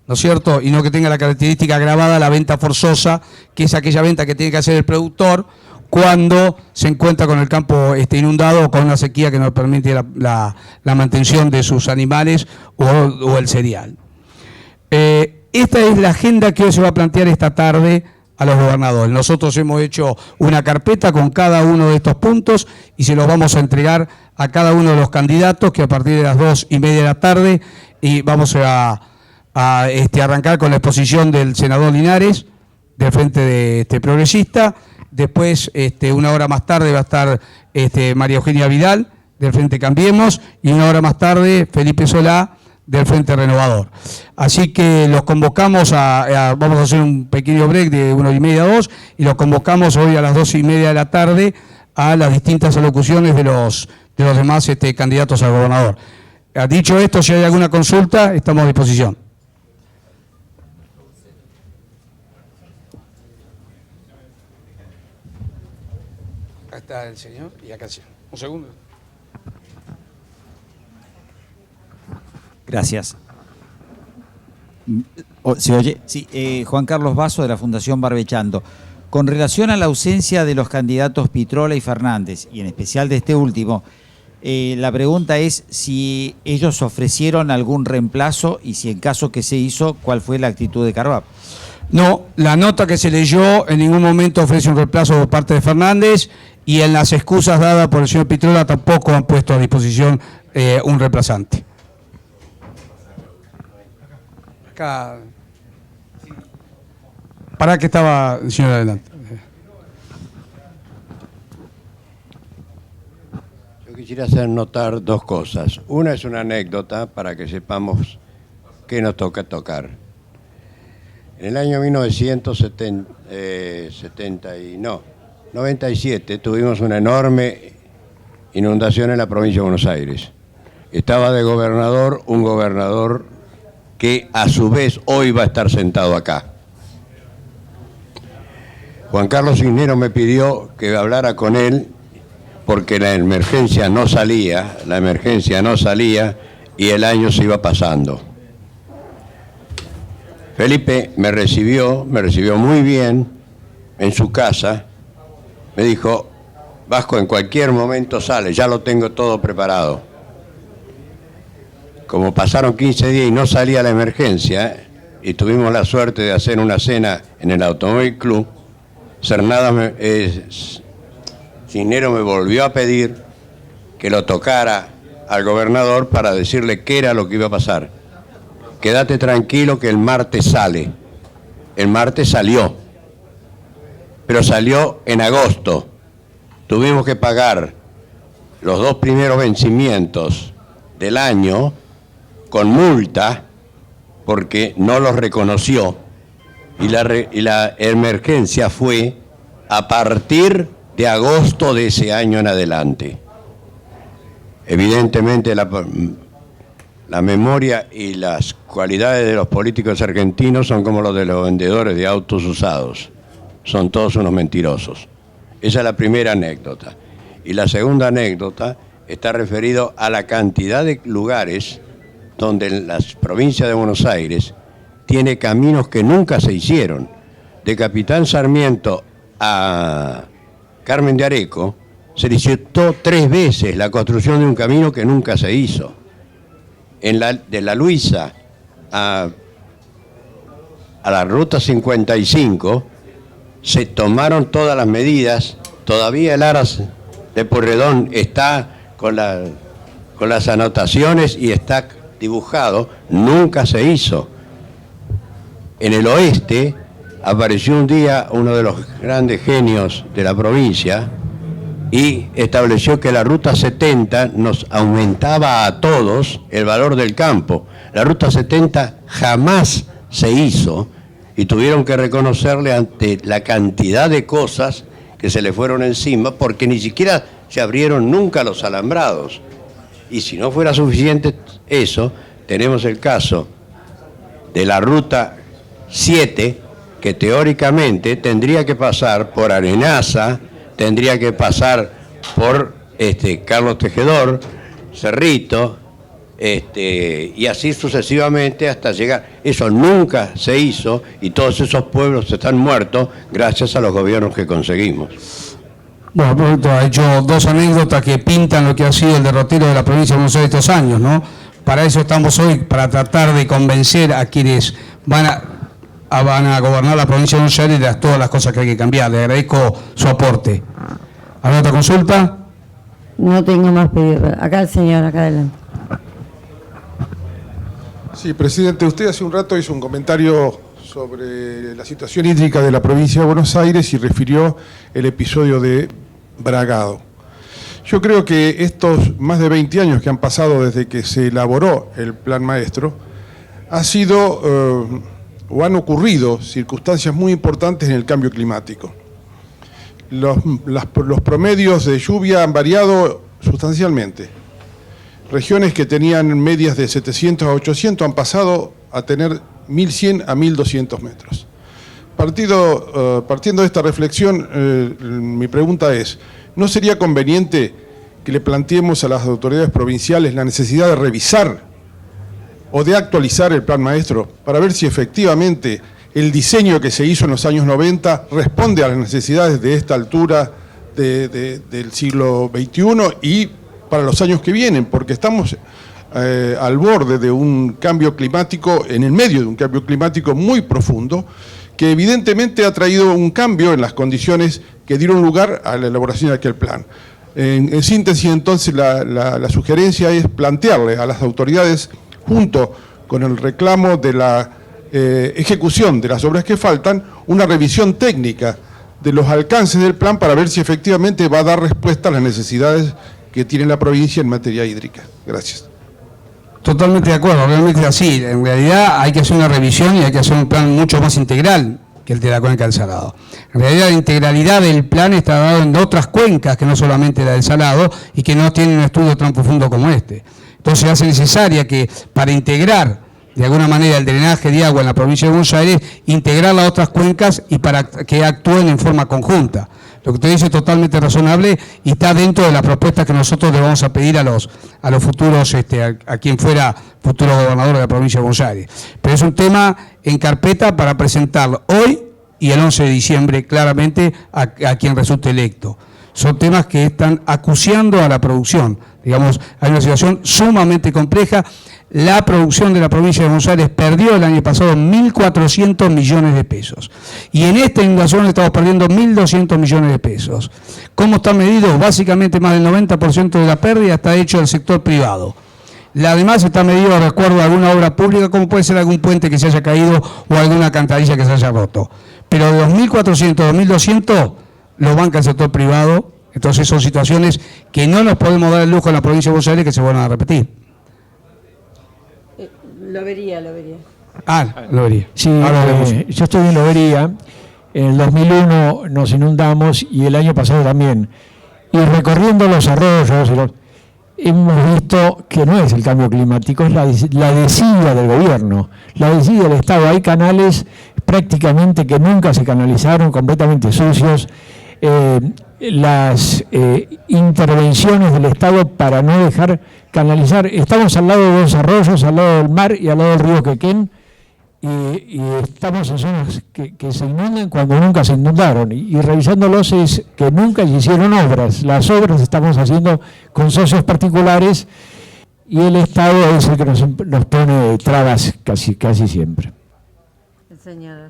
¿no es cierto? Y no que tenga la característica agravada la venta forzosa, que es aquella venta que tiene que hacer el productor cuando se encuentra con el campo inundado o con una sequía que no permite la mantención de sus animales o el cereal. Esta es la agenda que hoy se va a plantear esta tarde a los gobernadores. Nosotros hemos hecho una carpeta con cada uno de estos puntos y se los vamos a entregar a cada uno de los candidatos, que a partir de las 2:30 de la tarde y vamos a arrancar con la exposición del senador Linares del Frente de Progresista. Después, una hora más tarde va a estar María Eugenia Vidal del Frente Cambiemos y una hora más tarde Felipe Solá del Frente Renovador. Así que los convocamos vamos a hacer un pequeño break de 1:30 a 2 y los convocamos hoy a las 2:30 de la tarde a las distintas alocuciones de los demás candidatos al gobernador. Dicho esto, si hay alguna consulta, estamos a disposición. Acá está el señor y acá sí. Un segundo. Gracias. ¿Se oye? Sí, Juan Carlos Basso, de la Fundación Barbechando. Con relación a la ausencia de los candidatos Pitrola y Fernández, y en especial de este último, la pregunta es si ellos ofrecieron algún reemplazo y si en caso que se hizo, ¿cuál fue la actitud de Carvap? No, la nota que se leyó en ningún momento ofrece un reemplazo por parte de Fernández y en las excusas dadas por el señor Pitrola tampoco han puesto a disposición un reemplazante. Acá. ¿Para qué estaba el señor adelante? Yo quisiera hacer notar dos cosas. Una es una anécdota para que sepamos qué nos toca tocar. En el año 97 tuvimos una enorme inundación en la provincia de Buenos Aires. Estaba de gobernador un gobernador que a su vez hoy va a estar sentado acá. Juan Carlos Cisneros me pidió que hablara con él porque la emergencia no salía y el año se iba pasando. Felipe me recibió muy bien en su casa, me dijo, Vasco, en cualquier momento sale, ya lo tengo todo preparado. Como pasaron 15 días y no salía la emergencia, y tuvimos la suerte de hacer una cena en el Automóvil Club, Cisneros me volvió a pedir que lo tocara al gobernador para decirle qué era lo que iba a pasar. Quédate tranquilo que el martes sale. El martes salió, pero salió en agosto. Tuvimos que pagar los 2 primeros vencimientos del año con multa porque no los reconoció y la emergencia fue a partir de agosto de ese año en adelante. Evidentemente la memoria y las cualidades de los políticos argentinos son como los de los vendedores de autos usados. Son todos unos mentirosos. Esa es la primera anécdota. Y la segunda anécdota está referido a la cantidad de lugares donde la provincia de Buenos Aires tiene caminos que nunca se hicieron. De Capitán Sarmiento a Carmen de Areco se licitó 3 veces la construcción de un camino que nunca se hizo. De la Luisa a la Ruta 55 se tomaron todas las medidas. Todavía el Aras de Pueyrredón está con las anotaciones y está dibujado, nunca se hizo. En el oeste apareció un día uno de los grandes genios de la provincia, y estableció que la Ruta 70 nos aumentaba a todos el valor del campo. La Ruta 70 jamás se hizo y tuvieron que reconocerle ante la cantidad de cosas que se le fueron encima, porque ni siquiera se abrieron nunca los alambrados. Y si no fuera suficiente eso, tenemos el caso de la Ruta 7, que teóricamente tendría que pasar por Arenaza, tendría que pasar por Carlos Tejedor, Cerrito, y así sucesivamente hasta llegar. Eso nunca se hizo y todos esos pueblos están muertos gracias a los gobiernos que conseguimos. Bueno, Roberto ha hecho dos anécdotas que pintan lo que ha sido el derrotero de la provincia de Buenos Aires estos años, ¿no? Para eso estamos hoy, para tratar de convencer a quienes van a gobernar la provincia de Buenos Aires de todas las cosas que hay que cambiar. Le agradezco su aporte. ¿Alguna otra consulta? No tengo más pedido. Acá el señor, acá adelante. Sí, presidente, usted hace un rato hizo un comentario sobre la situación hídrica de la provincia de Buenos Aires y refirió el episodio de Bragado. Yo creo que estos más de 20 años que han pasado desde que se elaboró el Plan Maestro, o han ocurrido circunstancias muy importantes en el cambio climático. Los promedios de lluvia han variado sustancialmente. Regiones que tenían medias de 700 a 800 han pasado a tener 1100 a 1200 metros. Partiendo de esta reflexión, mi pregunta es, ¿no sería conveniente que le planteemos a las autoridades provinciales la necesidad de revisar o de actualizar el Plan Maestro para ver si efectivamente el diseño que se hizo en los años 90 responde a las necesidades de esta altura del siglo XXI y para los años que vienen? Porque estamos al borde de un cambio climático, en el medio de un cambio climático muy profundo, que evidentemente ha traído un cambio en las condiciones que dieron lugar a la elaboración de aquel plan. En síntesis, entonces, la sugerencia es plantearle a las autoridades, junto con el reclamo de la ejecución de las obras que faltan, una revisión técnica de los alcances del plan para ver si efectivamente va a dar respuesta a las necesidades que tiene la provincia en materia hídrica. Gracias. Totalmente de acuerdo, realmente es así. En realidad hay que hacer una revisión y hay que hacer un plan mucho más integral que el de la cuenca del Salado. En realidad la integralidad del plan está dado en otras cuencas que no solamente la del Salado y que no tienen un estudio tan profundo como este. Entonces hace necesaria que para integrar de alguna manera el drenaje de agua en la provincia de Buenos Aires, integrar las otras cuencas y para que actúen en forma conjunta. Lo que usted dice es totalmente razonable y está dentro de la propuesta que nosotros le vamos a pedir a los futuros, a quien fuera futuro gobernador de la provincia de Buenos Aires. Pero es un tema en carpeta para presentarlo hoy y el 11 de diciembre claramente a quien resulte electo. Son temas que están acuciando a la producción. Digamos, hay una situación sumamente compleja. La producción de la provincia de Buenos Aires perdió el año pasado 1.400 millones de pesos. Y en esta inundación estamos perdiendo 1.200 millones de pesos. ¿Cómo está medido? Básicamente más del 90% de la pérdida está hecho del sector privado. La demás está medido de acuerdo a alguna obra pública, como puede ser algún puente que se haya caído o alguna alcantarilla que se haya roto. Pero de 2.400 a 2.200 lo banca el sector privado. Entonces son situaciones que no nos podemos dar el lujo en la provincia de Buenos Aires que se vuelvan a repetir. Lobería. Lobería. Sí, yo estoy en Lobería. En el 2001 nos inundamos y el año pasado también. Y recorriendo los arroyos, hemos visto que no es el cambio climático, es la desidia del gobierno, la desidia del Estado. Hay canales prácticamente que nunca se canalizaron, completamente sucios. Las intervenciones del Estado para no dejar canalizar. Estamos al lado de dos arroyos, al lado del mar y al lado del río Quequén, y estamos en zonas que se inundan cuando nunca se inundaron. Y revisándolos es que nunca se hicieron obras. Las obras estamos haciendo con socios particulares y el Estado es el que nos pone trabas casi siempre. Señora.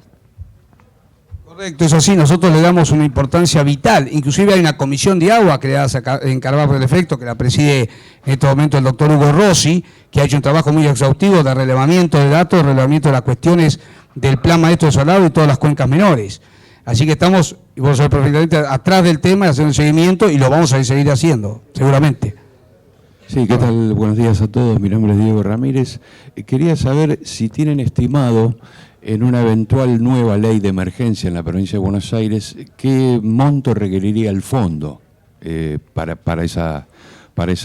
Correcto, es así, nosotros le damos una importancia vital, inclusive hay una comisión de agua creada en Carvalho del Efecto, que la preside en este momento el doctor Hugo Rossi, que ha hecho un trabajo muy exhaustivo de relevamiento de datos, de relevamiento de las cuestiones del Plan Maestro de Salado y todas las cuencas menores. Así que estamos, y vos sabés perfectamente, atrás del tema, haciendo un seguimiento y lo vamos a seguir haciendo, seguramente. Sí, ¿qué tal? Buenos días a todos. Mi nombre es Diego Ramírez. Quería saber si tienen estimado en una eventual nueva ley de emergencia en la provincia de Buenos Aires, ¿qué monto requeriría el fondo para esa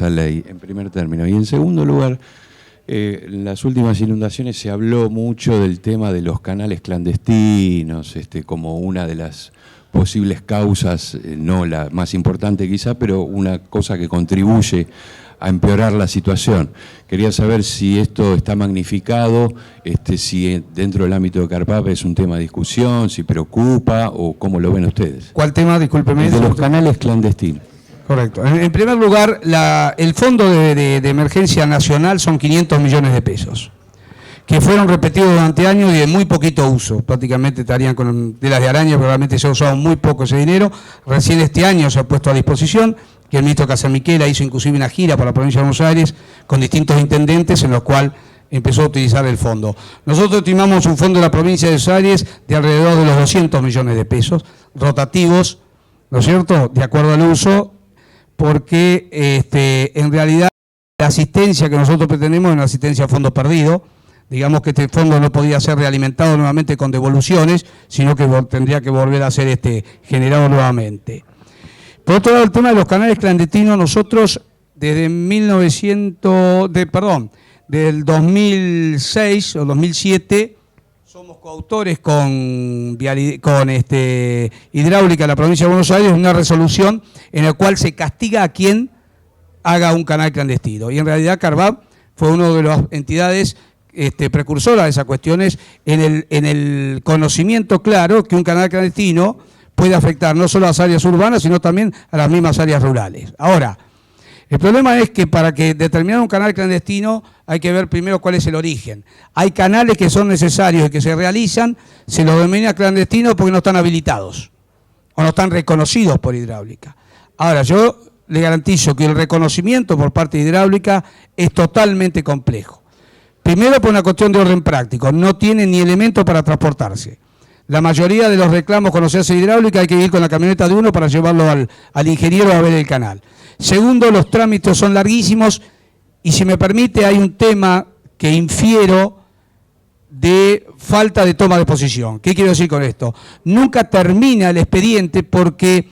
ley, en primer término? Y en segundo lugar, en las últimas inundaciones se habló mucho del tema de los canales clandestinos, como una de las posibles causas, no la más importante quizá, pero una cosa que contribuye a empeorar la situación. Quería saber si esto está magnificado, si dentro del ámbito de Carpap es un tema de discusión, si preocupa o cómo lo ven ustedes. ¿Cuál tema? Discúlpeme. El de los canales clandestinos. Correcto. En primer lugar, el Fondo de Emergencia Nacional son 500 millones de pesos, que fueron repetidos durante años y de muy poquito uso. Prácticamente estarían con telas de araña, pero realmente se ha usado muy poco ese dinero. Recién este año se ha puesto a disposición, que el ministro Casamiquela hizo inclusive una gira por la provincia de Buenos Aires con distintos intendentes, en los cuales empezó a utilizar el fondo. Nosotros estimamos un fondo de la provincia de Buenos Aires de alrededor de los 200 millones de pesos, rotativos, ¿no es cierto?, de acuerdo al uso, porque en realidad la asistencia que nosotros pretendemos es una asistencia a fondo perdido. Digamos que este fondo no podía ser realimentado nuevamente con devoluciones, sino que tendría que volver a ser generado nuevamente. Por otro lado, el tema de los canales clandestinos, nosotros desde del 2006 o 2007 somos coautores con Hidráulica de la provincia de Buenos Aires, una resolución en la cual se castiga a quien haga un canal clandestino. Y en realidad Carpap fue una de las entidades precursoras de esas cuestiones en el conocimiento claro que un canal clandestino puede afectar no solo a las áreas urbanas, sino también a las mismas áreas rurales. Ahora, el problema es que para que determinar un canal clandestino hay que ver primero cuál es el origen. Hay canales que son necesarios y que se realizan, se los denomina clandestinos porque no están habilitados o no están reconocidos por Hidráulica. Ahora, yo le garantizo que el reconocimiento por parte de Hidráulica es totalmente complejo. Primero por una cuestión de orden práctico, no tienen ni elementos para transportarse. La mayoría de los reclamos cuando se hace hidráulica hay que ir con la camioneta de uno para llevarlo al ingeniero a ver el canal. Segundo, los trámites son larguísimos y si me permite hay un tema que infiero de falta de toma de posición. ¿Qué quiero decir con esto? Nunca termina el expediente porque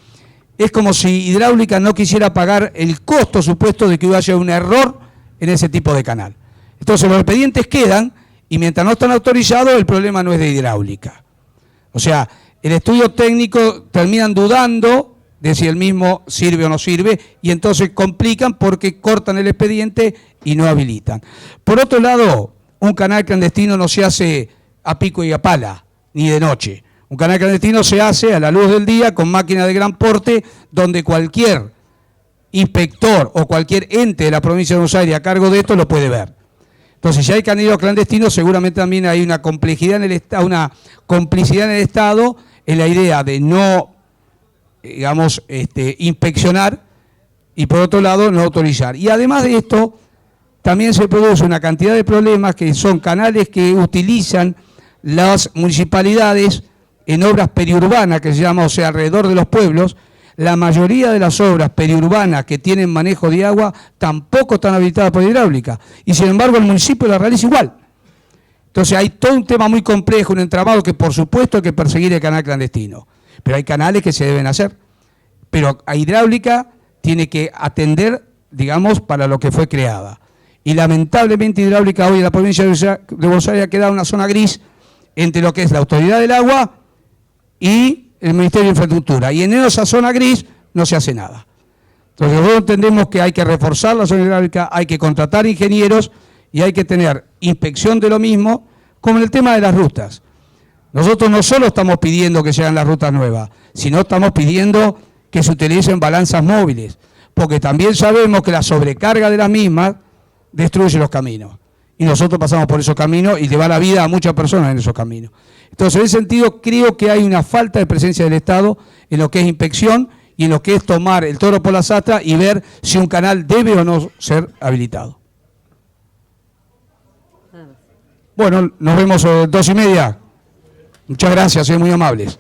es como si Hidráulica no quisiera pagar el costo supuesto de que haya un error en ese tipo de canal. Entonces los expedientes quedan y mientras no están autorizados el problema no es de Hidráulica. O sea, el estudio técnico terminan dudando de si el mismo sirve o no sirve y entonces complican porque cortan el expediente y no habilitan. Por otro lado, un canal clandestino no se hace a pico y a pala, ni de noche. Un canal clandestino se hace a la luz del día con máquinas de gran porte donde cualquier inspector o cualquier ente de la provincia de Buenos Aires a cargo de esto lo puede ver. Entonces, si hay canales clandestinos, seguramente también hay una complejidad una complicidad en el Estado en la idea de no, digamos, inspeccionar y por otro lado no autorizar. Y además de esto, también se produce una cantidad de problemas que son canales que utilizan las municipalidades en obras periurbanas, que se llama, o sea, alrededor de los pueblos. La mayoría de las obras periurbanas que tienen manejo de agua tampoco están habilitadas por Hidráulica. Y sin embargo el municipio la realiza igual. Entonces hay todo un tema muy complejo, un entramado que por supuesto hay que perseguir el canal clandestino. Pero hay canales que se deben hacer. Pero a Hidráulica tiene que atender, digamos, para lo que fue creada. Y lamentablemente Hidráulica hoy en la provincia de Buenos Aires ha quedado una zona gris entre lo que es la autoridad del agua y el Ministerio de Infraestructura, y en esa zona gris no se hace nada. Entonces nosotros entendemos que hay que reforzar la zona hidráulica, hay que contratar ingenieros y hay que tener inspección de lo mismo, como en el tema de las rutas. Nosotros no solo estamos pidiendo que se hagan las rutas nuevas, sino estamos pidiendo que se utilicen balanzas móviles, porque también sabemos que la sobrecarga de las mismas destruye los caminos. Y nosotros pasamos por esos caminos y lleva la vida a muchas personas en esos caminos. Entonces, en ese sentido, creo que hay una falta de presencia del Estado en lo que es inspección y en lo que es tomar el toro por las astas y ver si un canal debe o no ser habilitado. Bueno, nos vemos a las 2:30. Muchas gracias, muy amables.